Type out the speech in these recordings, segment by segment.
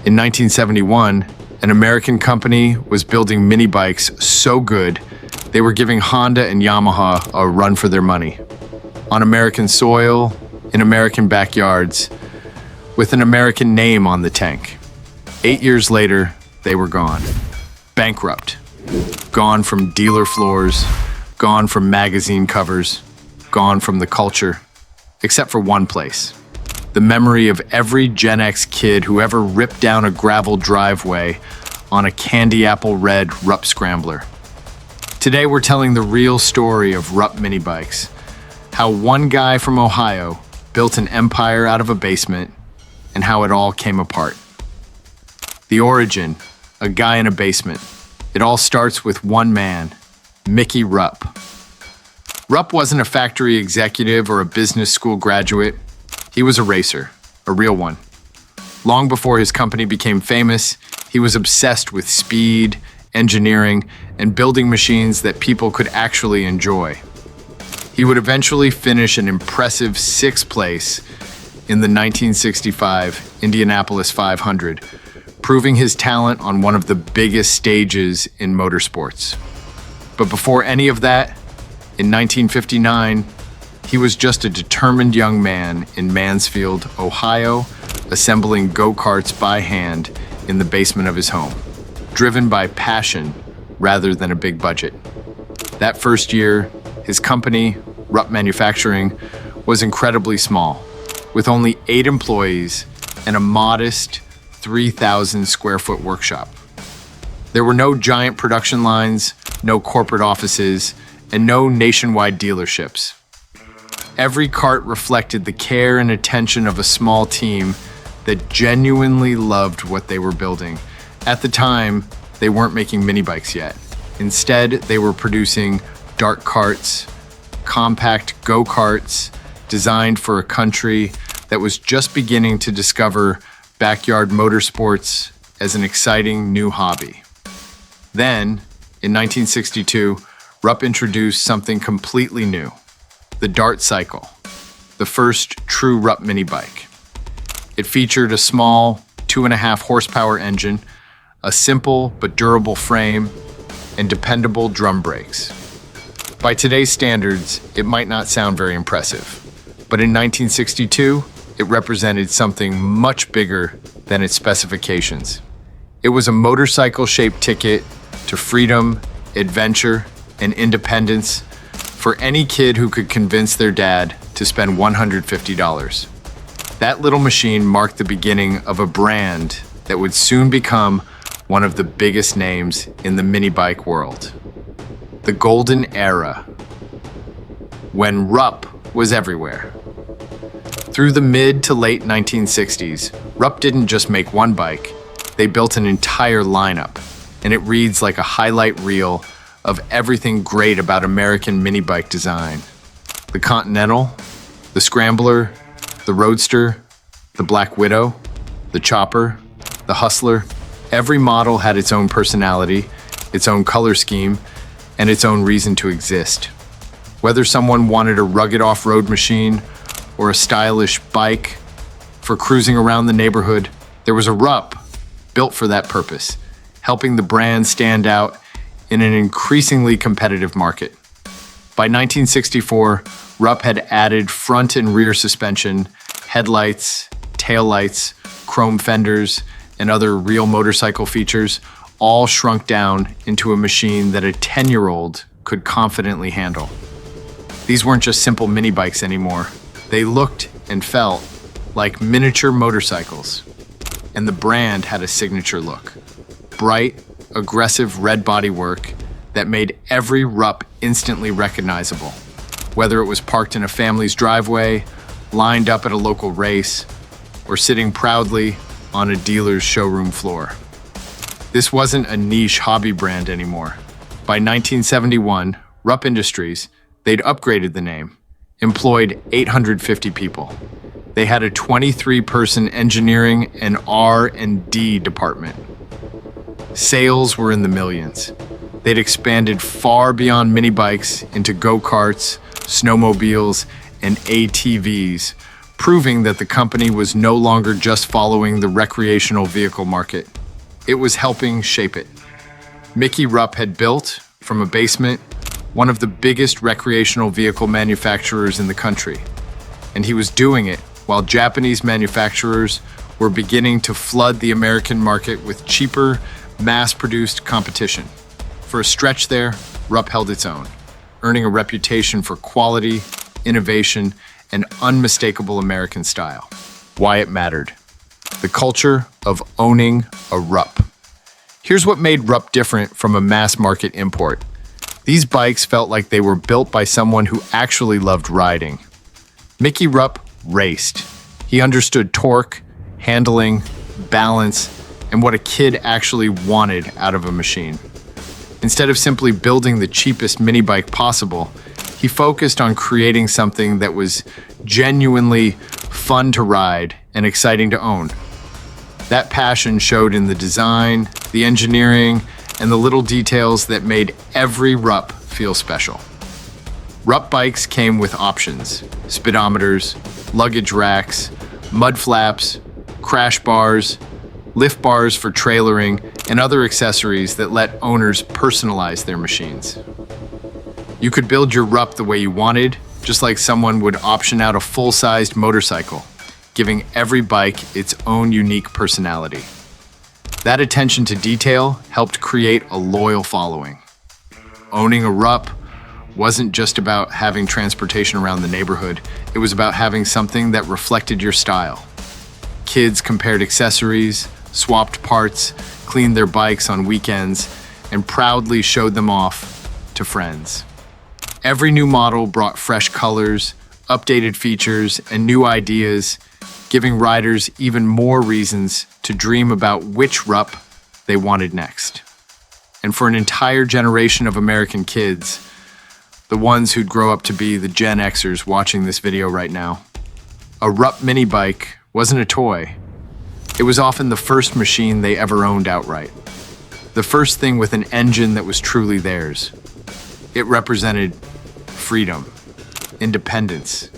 In 1971, an American company was building mini bikes so good, they were giving Honda and Yamaha a run for their money. On American soil, in American backyards, with an American name on the tank. 8 years later, they were gone. Bankrupt. Gone from dealer floors, gone from magazine covers, gone from the culture, except for one place. The memory of every Gen X kid who ever ripped down a gravel driveway on a candy apple red Rupp Scrambler. Today we're telling the real story of Rupp Minibikes, how one guy from Ohio built an empire out of a basement, and how it all came apart. The origin, a guy in a basement. It all starts with one man, Mickey Rupp. Rupp wasn't a factory executive or a business school graduate. He was a racer, a real one. Long before his company became famous, he was obsessed with speed, engineering, and building machines that people could actually enjoy. He would eventually finish an impressive 6th place in the 1965 Indianapolis 500, proving his talent on one of the biggest stages in motorsports. But before any of that, in 1959, he was just a determined young man in Mansfield, Ohio, assembling go-karts by hand in the basement of his home, driven by passion rather than a big budget. That first year, his company, Rupp Manufacturing, was incredibly small, with only 8 employees and a modest 3,000 square foot workshop. There were no giant production lines, no corporate offices, and no nationwide dealerships. Every cart reflected the care and attention of a small team that genuinely loved what they were building. At the time, they weren't making mini bikes yet. Instead, they were producing dart carts, compact go-karts designed for a country that was just beginning to discover backyard motorsports as an exciting new hobby. Then, in 1962, Rupp introduced something completely new, the Dart Cycle, the first true Rupp mini bike. It featured a small 2.5 horsepower engine, a simple but durable frame, and dependable drum brakes. By today's standards, it might not sound very impressive, but in 1962, it represented something much bigger than its specifications. It was a motorcycle-shaped ticket to freedom, adventure, and independence for any kid who could convince their dad to spend $150. That little machine marked the beginning of a brand that would soon become one of the biggest names in the mini bike world. The golden era, when Rupp was everywhere. Through the mid to late 1960s, Rupp didn't just make one bike, they built an entire lineup, and it reads like a highlight reel of everything great about American mini bike design. The Continental, the Scrambler, the Roadster, the Black Widow, the Chopper, the Hustler. Every model had its own personality, its own color scheme, and its own reason to exist. Whether someone wanted a rugged off-road machine or a stylish bike for cruising around the neighborhood, there was a Rupp built for that purpose, helping the brand stand out in an increasingly competitive market. By 1964, Rupp had added front and rear suspension, headlights, taillights, chrome fenders, and other real motorcycle features, all shrunk down into a machine that a 10-year-old could confidently handle. These weren't just simple mini bikes anymore. They looked and felt like miniature motorcycles. And the brand had a signature look. Bright, aggressive red bodywork that made every Rupp instantly recognizable, whether it was parked in a family's driveway, lined up at a local race, or sitting proudly on a dealer's showroom floor. This wasn't a niche hobby brand anymore. By 1971, Rupp Industries, they'd upgraded the name, employed 850 people. They had a 23-person engineering and R&D department. Sales were in the millions. They'd expanded far beyond mini bikes into go-karts, snowmobiles, and ATVs, proving that the company was no longer just following the recreational vehicle market. It was helping shape it. Mickey Rupp had built, from a basement, one of the biggest recreational vehicle manufacturers in the country. And he was doing it while Japanese manufacturers were beginning to flood the American market with cheaper, mass-produced competition. For a stretch there, Rupp held its own, earning a reputation for quality, innovation, and unmistakable American style. Why it mattered. The culture of owning a Rupp. Here's what made Rupp different from a mass-market import. These bikes felt like they were built by someone who actually loved riding. Mickey Rupp raced. He understood torque, handling, balance, and what a kid actually wanted out of a machine. Instead of simply building the cheapest mini bike possible, he focused on creating something that was genuinely fun to ride and exciting to own. That passion showed in the design, the engineering, and the little details that made every Rupp feel special. Rupp bikes came with options: speedometers, luggage racks, mud flaps, crash bars, lift bars for trailering, and other accessories that let owners personalize their machines. You could build your Rupp the way you wanted, just like someone would option out a full-sized motorcycle, giving every bike its own unique personality. That attention to detail helped create a loyal following. Owning a Rupp wasn't just about having transportation around the neighborhood, it was about having something that reflected your style. Kids compared accessories, swapped parts, cleaned their bikes on weekends, and proudly showed them off to friends. Every new model brought fresh colors, updated features, and new ideas, giving riders even more reasons to dream about which Rupp they wanted next. And for an entire generation of American kids, the ones who'd grow up to be the Gen Xers watching this video right now, a Rupp Minibike wasn't a toy. It was often the first machine they ever owned outright. The first thing with an engine that was truly theirs. It represented freedom, independence,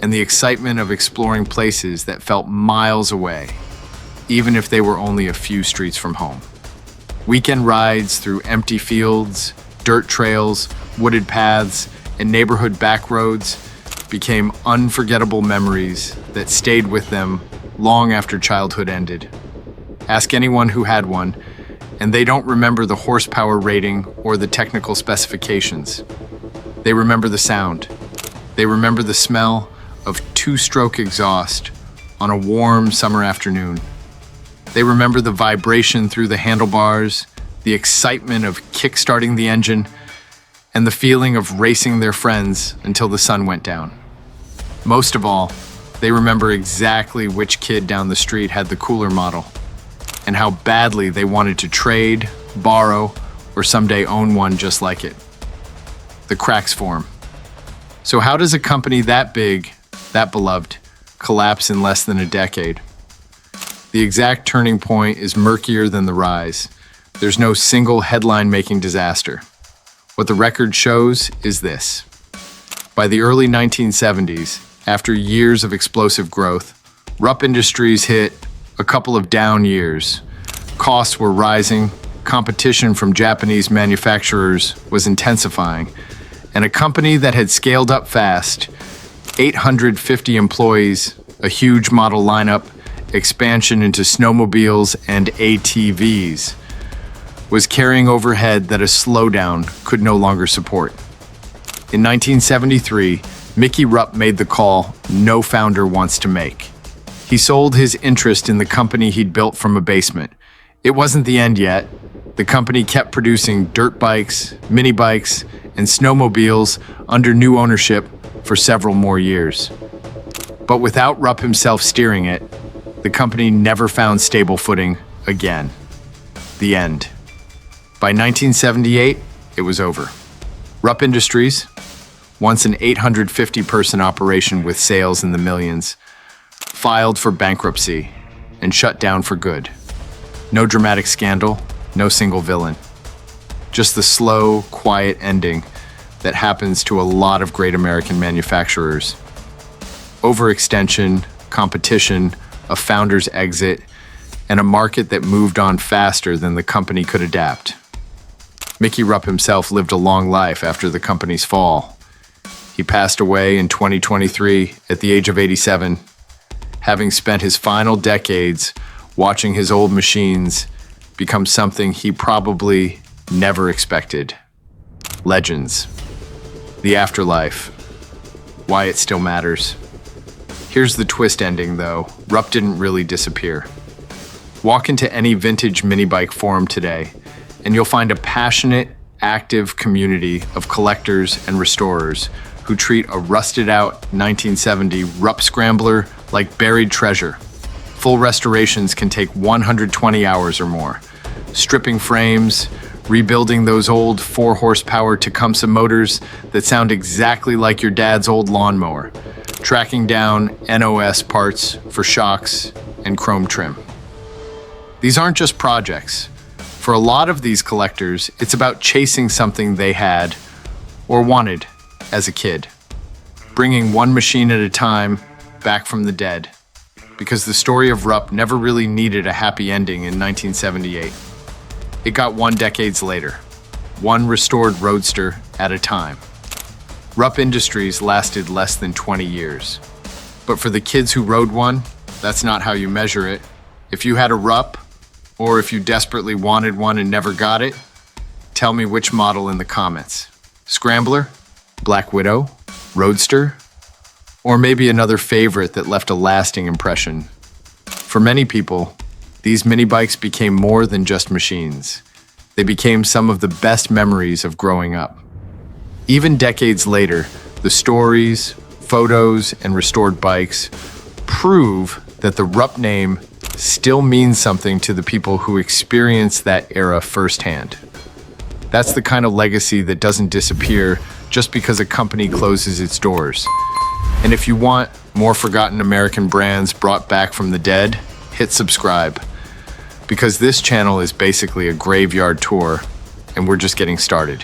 and the excitement of exploring places that felt miles away, even if they were only a few streets from home. Weekend rides through empty fields, dirt trails, wooded paths, and neighborhood back roads became unforgettable memories that stayed with them long after childhood ended. Ask anyone who had one, and they don't remember the horsepower rating or the technical specifications. They remember the sound. They remember the smell of two-stroke exhaust on a warm summer afternoon. They remember the vibration through the handlebars, the excitement of kick-starting the engine, and the feeling of racing their friends until the sun went down. Most of all, they remember exactly which kid down the street had the cooler model, and how badly they wanted to trade, borrow, or someday own one just like it. The cracks form. So how does a company that big, that beloved, collapse in less than a decade? The exact turning point is murkier than the rise. There's no single headline-making disaster. What the record shows is this. By the early 1970s, after years of explosive growth, Rupp Industries hit a couple of down years. Costs were rising, competition from Japanese manufacturers was intensifying, and a company that had scaled up fast, 850 employees, a huge model lineup, expansion into snowmobiles and ATVs, was carrying overhead that a slowdown could no longer support. In 1973, Mickey Rupp made the call no founder wants to make. He sold his interest in the company he'd built from a basement. It wasn't the end yet. The company kept producing dirt bikes, mini bikes, and snowmobiles under new ownership for several more years. But without Rupp himself steering it, the company never found stable footing again. The end. By 1978, it was over. Rupp Industries, once an 850-person operation with sales in the millions, filed for bankruptcy and shut down for good. No dramatic scandal, no single villain. Just the slow, quiet ending that happens to a lot of great American manufacturers. Overextension, competition, a founder's exit, and a market that moved on faster than the company could adapt. Mickey Rupp himself lived a long life after the company's fall. He passed away in 2023 at the age of 87, having spent his final decades watching his old machines become something he probably never expected. Legends. The afterlife. Why it still matters. Here's the twist ending, though. Rupp didn't really disappear. Walk into any vintage minibike forum today, and you'll find a passionate, active community of collectors and restorers who treat a rusted-out 1970 Rupp Scrambler like buried treasure. Full restorations can take 120 hours or more. Stripping frames, rebuilding those old 4-horsepower Tecumseh motors that sound exactly like your dad's old lawnmower, tracking down NOS parts for shocks and chrome trim. These aren't just projects. For a lot of these collectors, it's about chasing something they had or wanted as a kid, bringing one machine at a time back from the dead, because the story of Rupp never really needed a happy ending in 1978. It got one decades later, one restored Roadster at a time. Rupp Industries lasted less than 20 years. But for the kids who rode one, that's not how you measure it. If you had a Rupp, or if you desperately wanted one and never got it, tell me which model in the comments. Scrambler? Black Widow? Roadster? Or maybe another favorite that left a lasting impression. For many people, these mini bikes became more than just machines. They became some of the best memories of growing up. Even decades later, the stories, photos, and restored bikes prove that the Rupp name still means something to the people who experienced that era firsthand. That's the kind of legacy that doesn't disappear just because a company closes its doors. And if you want more forgotten American brands brought back from the dead, hit subscribe. Because this channel is basically a graveyard tour, and we're just getting started.